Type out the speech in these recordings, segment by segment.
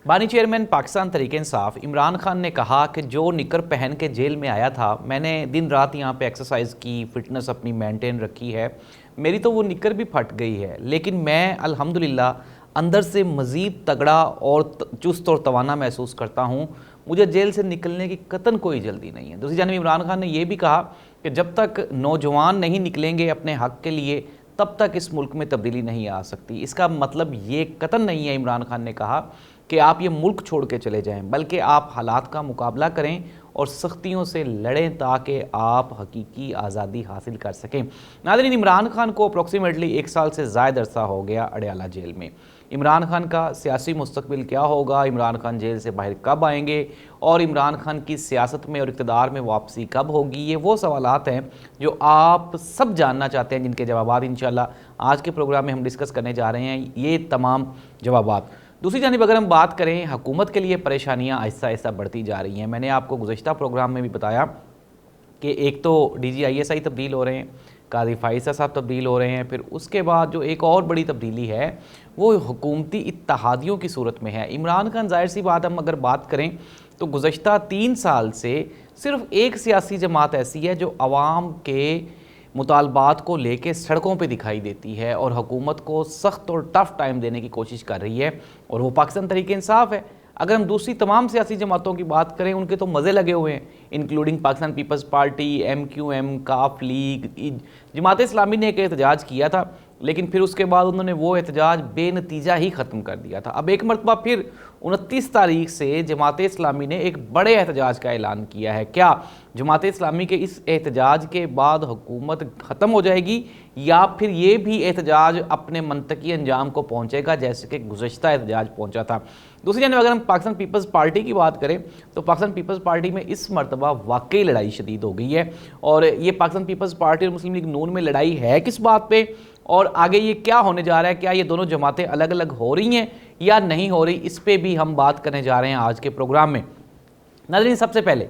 بانی چیئرمین پاکستان تحریک انصاف عمران خان نے کہا کہ جو نکر پہن کے جیل میں آیا تھا، میں نے دن رات یہاں پہ ایکسرسائز کی، فٹنس اپنی مینٹین رکھی ہے، میری تو وہ نکر بھی پھٹ گئی ہے، لیکن میں الحمدللہ اندر سے مزید تگڑا اور چست اور توانا محسوس کرتا ہوں، مجھے جیل سے نکلنے کی قطعاً کوئی جلدی نہیں ہے۔ دوسری جانب عمران خان نے یہ بھی کہا کہ جب تک نوجوان نہیں نکلیں گے اپنے حق کے لیے تب تک اس ملک میں تبدیلی نہیں آ سکتی۔ اس کا مطلب یہ قطعاً نہیں ہے، عمران خان نے کہا، کہ آپ یہ ملک چھوڑ کے چلے جائیں، بلکہ آپ حالات کا مقابلہ کریں اور سختیوں سے لڑیں تاکہ آپ حقیقی آزادی حاصل کر سکیں۔ ناظرین، عمران خان کو اپروکسیمیٹلی 1 سال سے زائد عرصہ ہو گیا اڈیالہ جیل میں۔ عمران خان کا سیاسی مستقبل کیا ہوگا، عمران خان جیل سے باہر کب آئیں گے اور عمران خان کی سیاست میں اور اقتدار میں واپسی کب ہوگی، یہ وہ سوالات ہیں جو آپ سب جاننا چاہتے ہیں، جن کے جوابات انشاءاللہ آج کے پروگرام میں ہم ڈسکس کرنے جا رہے ہیں، یہ تمام جوابات۔ دوسری جانب اگر ہم بات کریں، حکومت کے لیے پریشانیاں آہستہ آہستہ بڑھتی جا رہی ہیں۔ میں نے آپ کو گزشتہ پروگرام میں بھی بتایا کہ ایک تو D G I S I تبدیل ہو رہے ہیں، قاضی فائزہ صاحب تبدیل ہو رہے ہیں، پھر اس کے بعد جو ایک اور بڑی تبدیلی ہے وہ حکومتی اتحادیوں کی صورت میں ہے۔ عمران خان، ظاہر سی بات، ہم اگر بات کریں تو گزشتہ 3 سال سے صرف ایک سیاسی جماعت ایسی ہے جو عوام کے مطالبات کو لے کے سڑکوں پہ دکھائی دیتی ہے اور حکومت کو سخت اور ٹف ٹائم دینے کی کوشش کر رہی ہے، اور وہ پاکستان تحریک انصاف ہے۔ اگر ہم دوسری تمام سیاسی جماعتوں کی بات کریں، ان کے تو مزے لگے ہوئے ہیں، انکلوڈنگ پاکستان پیپلز پارٹی، ایم کیو ایم، کاف لیگ، جماعت اسلامی نے ایک احتجاج کیا تھا، لیکن پھر اس کے بعد انہوں نے وہ احتجاج بے نتیجہ ہی ختم کر دیا تھا۔ اب ایک مرتبہ پھر 29 تاریخ سے جماعت اسلامی نے ایک بڑے احتجاج کا اعلان کیا ہے۔ کیا جماعت اسلامی کے اس احتجاج کے بعد حکومت ختم ہو جائے گی، یا پھر یہ بھی احتجاج اپنے منطقی انجام کو پہنچے گا جیسے کہ گزشتہ احتجاج پہنچا تھا؟ دوسری جانب اگر ہم پاکستان پیپلز پارٹی کی بات کریں تو پاکستان پیپلز پارٹی میں اس مرتبہ واقعی لڑائی شدید ہو گئی ہے، اور یہ پاکستان پیپلز پارٹی اور مسلم لیگ نون میں لڑائی ہے کس بات پہ، اور آگے یہ کیا ہونے جا رہا ہے؟ کیا یہ دونوں جماعتیں الگ الگ ہو رہی ہیں یا نہیں ہو رہی؟ اس پہ بھی ہم بات کرنے جا رہے ہیں آج کے پروگرام میں۔ ناظرین، سب سے پہلے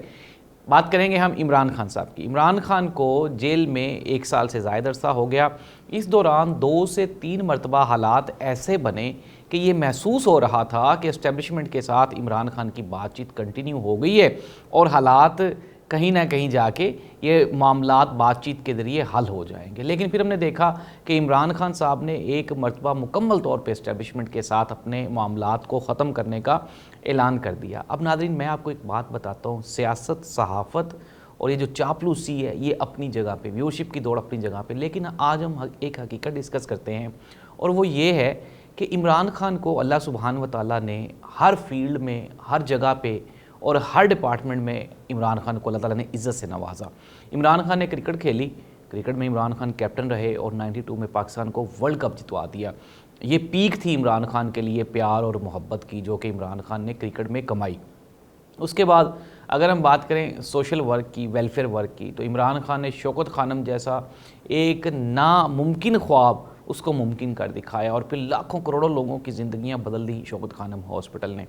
بات کریں گے ہم عمران خان صاحب کی۔ عمران خان کو جیل میں 1 سال سے زائد عرصہ ہو گیا۔ اس دوران 2 سے 3 مرتبہ حالات ایسے بنے کہ یہ محسوس ہو رہا تھا کہ اسٹیبلشمنٹ کے ساتھ عمران خان کی بات چیت کنٹینیو ہو گئی ہے اور حالات کہیں نہ کہیں جا کے یہ معاملات بات چیت کے ذریعے حل ہو جائیں گے، لیکن پھر ہم نے دیکھا کہ عمران خان صاحب نے ایک مرتبہ مکمل طور پہ اسٹیبلشمنٹ کے ساتھ اپنے معاملات کو ختم کرنے کا اعلان کر دیا۔ اب ناظرین، میں آپ کو ایک بات بتاتا ہوں، سیاست، صحافت اور یہ جو چاپلوسی ہے یہ اپنی جگہ پہ، ویورشپ کی دوڑ اپنی جگہ پہ، لیکن آج ہم ایک حقیقت ڈسکس کرتے ہیں، اور وہ یہ ہے کہ عمران خان کو اللہ سبحانہ و تعالیٰ نے ہر فیلڈ میں، ہر جگہ پہ اور ہر ڈپارٹمنٹ میں عمران خان کو اللہ تعالیٰ نے عزت سے نوازا۔ عمران خان نے کرکٹ کھیلی، کرکٹ میں عمران خان کیپٹن رہے اور 92 میں پاکستان کو ورلڈ کپ جتوا دیا۔ یہ پیک تھی عمران خان کے لیے پیار اور محبت کی، جو کہ عمران خان نے کرکٹ میں کمائی۔ اس کے بعد اگر ہم بات کریں سوشل ورک کی، ویلفیئر ورک کی، تو عمران خان نے شوکت خانم جیسا ایک ناممکن خواب اس کو ممکن کر دکھایا، اور پھر لاکھوں کروڑوں لوگوں کی زندگیاں بدل دی شوکت خانم ہاسپٹل نے۔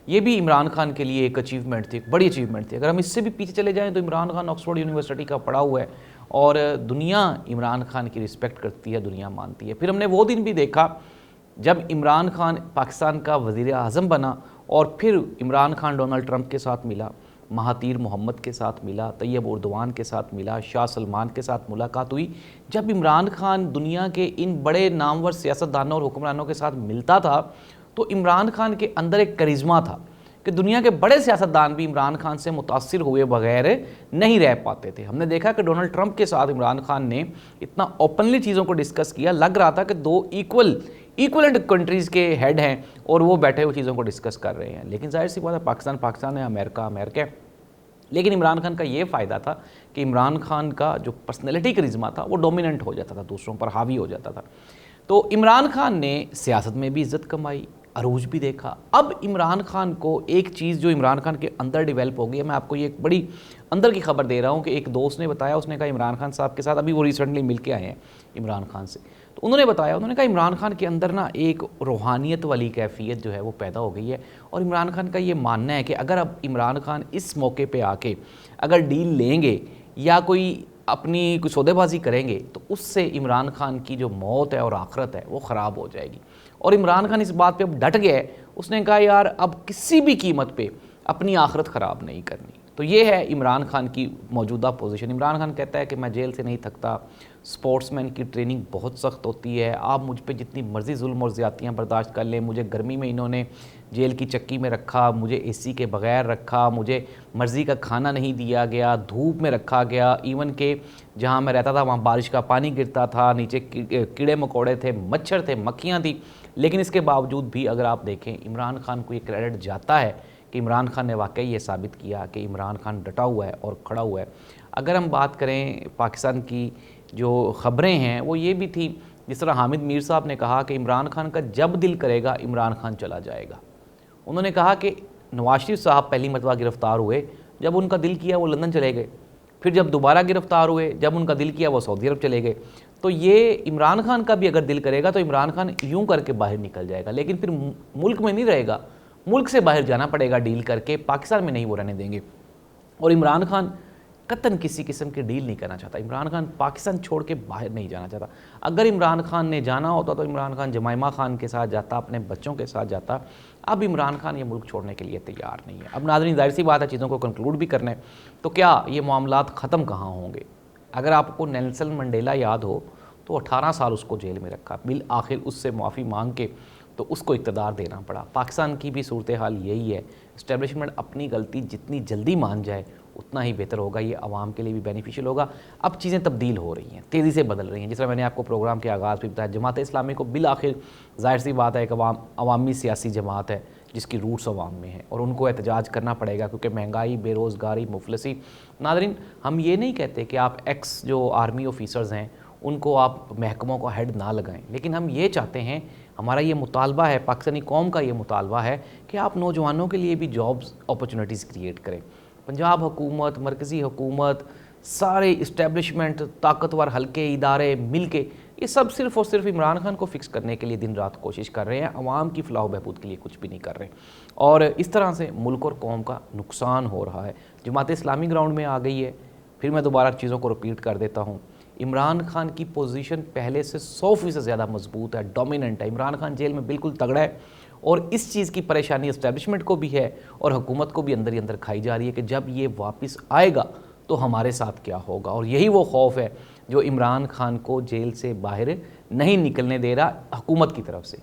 یہ بھی عمران خان کے لیے ایک اچیومنٹ تھی، ایک بڑی اچیومنٹ تھی۔ اگر ہم اس سے بھی پیچھے چلے جائیں تو عمران خان آکسفورڈ یونیورسٹی کا پڑھا ہوا ہے، اور دنیا عمران خان کی رسپیکٹ کرتی ہے، دنیا مانتی ہے۔ پھر ہم نے وہ دن بھی دیکھا جب عمران خان پاکستان کا وزیر اعظم بنا، اور پھر عمران خان ڈونلڈ ٹرمپ کے ساتھ ملا، مہاتیر محمد کے ساتھ ملا، طیب اردوان کے ساتھ ملا، شاہ سلمان کے ساتھ ملاقات ہوئی۔ جب عمران خان دنیا کے ان بڑے نامور سیاستدانوں اور حکمرانوں کے ساتھ ملتا تھا تو عمران خان کے اندر ایک کرزما تھا کہ دنیا کے بڑے سیاستدان بھی عمران خان سے متاثر ہوئے بغیر نہیں رہ پاتے تھے۔ ہم نے دیکھا کہ ڈونلڈ ٹرمپ کے ساتھ عمران خان نے اتنا اوپنلی چیزوں کو ڈسکس کیا، لگ رہا تھا کہ 2 ایکولنٹ کنٹریز کے ہیڈ ہیں اور وہ بیٹھے ہوئے چیزوں کو ڈسکس کر رہے ہیں، لیکن ظاہر سی بات ہے پاکستان ہے، امریکہ ہے۔ لیکن عمران خان کا یہ فائدہ تھا کہ عمران خان کا جو پرسنالٹی کرزما تھا وہ ڈومیننٹ ہو جاتا تھا، دوسروں پر حاوی ہو جاتا تھا۔ تو عمران خان نے سیاست میں بھی عزت کمائی، عروج بھی دیکھا۔ اب عمران خان کو ایک چیز جو عمران خان کے اندر ڈیولپ ہو گئی ہے، میں آپ کو یہ ایک بڑی اندر کی خبر دے رہا ہوں کہ ایک دوست نے بتایا، اس نے کہا عمران خان صاحب کے ساتھ ابھی وہ ریسنٹلی مل کے آئے ہیں عمران خان سے، تو انہوں نے بتایا، انہوں نے کہا عمران خان کے اندر نا ایک روحانیت والی کیفیت جو ہے وہ پیدا ہو گئی ہے، اور عمران خان کا یہ ماننا ہے کہ اگر اب عمران خان اس موقع پہ آ کے اگر ڈیل لیں گے یا کوئی اپنی کوئی سودے بازی کریں گے تو اس سے عمران خان کی جو موت ہے اور آخرت ہے وہ خراب ہو جائے گی. اور عمران خان اس بات پہ اب ڈٹ گیا ہے, اس نے کہا یار اب کسی بھی قیمت پہ اپنی آخرت خراب نہیں کرنی. تو یہ ہے عمران خان کی موجودہ پوزیشن. عمران خان کہتا ہے کہ میں جیل سے نہیں تھکتا, سپورٹس مین کی ٹریننگ بہت سخت ہوتی ہے, آپ مجھ پہ جتنی مرضی ظلم اور زیادتیاں برداشت کر لیں, مجھے گرمی میں انہوں نے جیل کی چکی میں رکھا, مجھے اے سی کے بغیر رکھا, مجھے مرضی کا کھانا نہیں دیا گیا, دھوپ میں رکھا گیا, ایون کہ جہاں میں رہتا تھا وہاں بارش کا پانی گرتا تھا, نیچے کیڑے مکوڑے تھے, مچھر تھے, مکھیاں تھیں, لیکن اس کے باوجود بھی اگر آپ دیکھیں عمران خان کو یہ کریڈٹ جاتا ہے کہ عمران خان نے واقعی یہ ثابت کیا کہ عمران خان ڈٹا ہوا ہے اور کھڑا ہوا ہے. اگر ہم بات کریں پاکستان کی جو خبریں ہیں وہ یہ بھی تھی, جس طرح حامد میر صاحب نے کہا کہ عمران خان کا جب دل کرے گا عمران خان چلا جائے گا. انہوں نے کہا کہ نواز شریف صاحب پہلی مرتبہ گرفتار ہوئے, جب ان کا دل کیا وہ لندن چلے گئے, پھر جب دوبارہ گرفتار ہوئے جب ان کا دل کیا وہ سعودی عرب چلے گئے. تو یہ عمران خان کا بھی اگر دل کرے گا تو عمران خان یوں کر کے باہر نکل جائے گا, لیکن پھر ملک میں نہیں رہے گا, ملک سے باہر جانا پڑے گا ڈیل کر کے, پاکستان میں نہیں وہ رہنے دیں گے. اور عمران خان قطعاً کسی قسم کی ڈیل نہیں کرنا چاہتا. عمران خان پاکستان چھوڑ کے باہر نہیں جانا چاہتا. اگر عمران خان نے جانا ہوتا تو عمران خان جمائمہ خان کے ساتھ جاتا, اپنے بچوں کے ساتھ جاتا. اب عمران خان یہ ملک چھوڑنے کے لیے تیار نہیں ہے. اب ناظرین ظاہر سی بات ہے چیزوں کو کنکلوڈ بھی کرنا ہے, تو کیا یہ معاملات ختم کہاں ہوں گے؟ اگر آپ کو نیلسن منڈیلا یاد ہو تو 18 سال اس کو جیل میں رکھا, بالآخر اس سے معافی مانگ کے تو اس کو اقتدار دینا پڑا. پاکستان کی بھی صورتحال یہی ہے. اسٹیبلشمنٹ اپنی غلطی جتنی جلدی مان جائے اتنا ہی بہتر ہوگا, یہ عوام کے لیے بھی بینیفیشل ہوگا. اب چیزیں تبدیل ہو رہی ہیں, تیزی سے بدل رہی ہیں. جس طرح میں نے آپ کو پروگرام کے آغاز پہ بتایا, جماعت اسلامی کو بالآخر ظاہر سی بات ہے ایک عوامی سیاسی جماعت ہے جس کی روٹس عوام میں ہیں, اور ان کو احتجاج کرنا پڑے گا کیونکہ مہنگائی, بے روزگاری, مفلسی. ناظرین ہم یہ نہیں کہتے کہ آپ ایکس جو آرمی آفیسرز ہیں ان کو آپ محکموں کو ہیڈ نہ لگائیں, لیکن ہم یہ چاہتے ہیں, ہمارا یہ مطالبہ ہے, پاکستانی قوم کا یہ مطالبہ ہے کہ آپ نوجوانوں کے لیے بھی جابز اپرچونٹیز کریٹ کریں. پنجاب حکومت, مرکزی حکومت, سارے اسٹیبلشمنٹ, طاقتور حلقے, ادارے مل کے یہ سب صرف اور صرف عمران خان کو فکس کرنے کے لیے دن رات کوشش کر رہے ہیں, عوام کی فلاح و بہبود کے لیے کچھ بھی نہیں کر رہے, اور اس طرح سے ملک اور قوم کا نقصان ہو رہا ہے. جماعت اسلامی گراؤنڈ میں آ گئی ہے. پھر میں دوبارہ چیزوں کو رپیٹ کر دیتا ہوں, عمران خان کی پوزیشن پہلے سے 100% زیادہ مضبوط ہے, ڈومیننٹ ہے. عمران خان جیل میں بالکل تگڑا ہے, اور اس چیز کی پریشانی اسٹیبلشمنٹ کو بھی ہے اور حکومت کو بھی اندر ہی اندر کھائی جا رہی ہے کہ جب یہ واپس آئے گا تو ہمارے ساتھ کیا ہوگا. اور یہی وہ خوف ہے جو عمران خان کو جیل سے باہر نہیں نکلنے دے رہا حکومت کی طرف سے.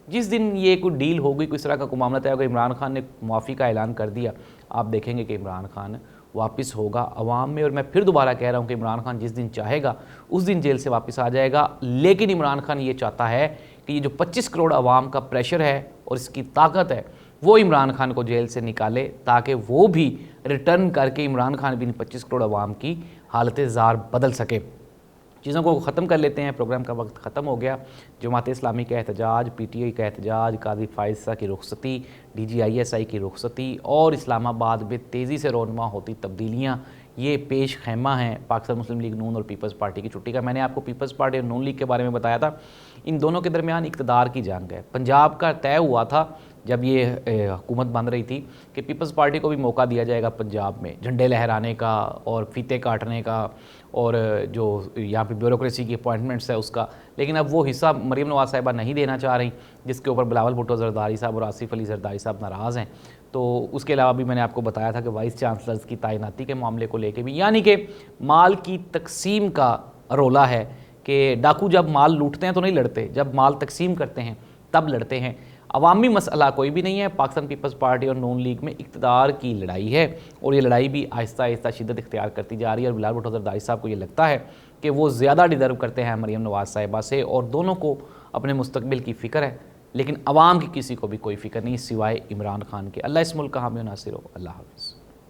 جس دن یہ کوئی ڈیل ہوگی, کوئی اس طرح کا کوئی معاملہ طے ہوگا, عمران خان نے معافی کا اعلان کر دیا, آپ دیکھیں گے کہ عمران خان واپس ہوگا عوام میں. اور میں پھر دوبارہ کہہ رہا ہوں کہ عمران خان جس دن چاہے گا اس دن جیل سے واپس آ جائے گا, لیکن عمران خان یہ چاہتا ہے کہ یہ جو 25 کروڑ عوام کا پریشر ہے اور اس کی طاقت ہے وہ عمران خان کو جیل سے نکالے, تاکہ وہ بھی ریٹرن کر کے عمران خان بھی 25 کروڑ عوام کی حالت زار بدل سکے. چیزوں کو ختم کر لیتے ہیں, پروگرام کا وقت ختم ہو گیا. جماعت اسلامی کا احتجاج, پی ٹی آئی کا احتجاج, قاضی فائزہ کی رخصتی, D G I S I کی رخصتی, اور اسلام آباد میں تیزی سے رونما ہوتی تبدیلیاں, یہ پیش خیمہ ہیں پاکستان مسلم لیگ نون اور پیپلز پارٹی کی چھٹی کا. میں نے آپ کو پیپلز پارٹی اور نون لیگ کے بارے میں بتایا تھا, ان دونوں کے درمیان اقتدار کی جنگ ہے. پنجاب کا طے ہوا تھا جب یہ حکومت بن رہی تھی کہ پیپلز پارٹی کو بھی موقع دیا جائے گا پنجاب میں جھنڈے لہرانے کا اور فیتے کاٹنے کا, اور جو یہاں پہ بیوروکریسی کی اپوائنٹمنٹس ہے اس کا, لیکن اب وہ حصہ مریم نواز صاحبہ نہیں دینا چاہ رہی, جس کے اوپر بلاول بھٹو زرداری صاحب اور آصف علی زرداری صاحب ناراض ہیں. تو اس کے علاوہ بھی میں نے آپ کو بتایا تھا کہ وائس چانسلرز کی تعیناتی کے معاملے کو لے کے بھی, یعنی کہ مال کی تقسیم کا رولا ہے کہ ڈاکو جب مال لوٹتے ہیں تو نہیں لڑتے, جب مال تقسیم کرتے ہیں تب لڑتے ہیں. عوامی مسئلہ کوئی بھی نہیں ہے. پاکستان پیپلز پارٹی اور نون لیگ میں اقتدار کی لڑائی ہے, اور یہ لڑائی بھی آہستہ آہستہ شدت اختیار کرتی جا رہی ہے. اور بلاول بھٹو زرداری صاحب کو یہ لگتا ہے کہ وہ زیادہ ڈیزرو کرتے ہیں مریم نواز صاحبہ سے, اور دونوں کو اپنے مستقبل کی فکر ہے, لیکن عوام کی کسی کو بھی کوئی فکر نہیں سوائے عمران خان کے. اللہ اس ملک کا حامی و ناصر ہو. اللہ حافظ.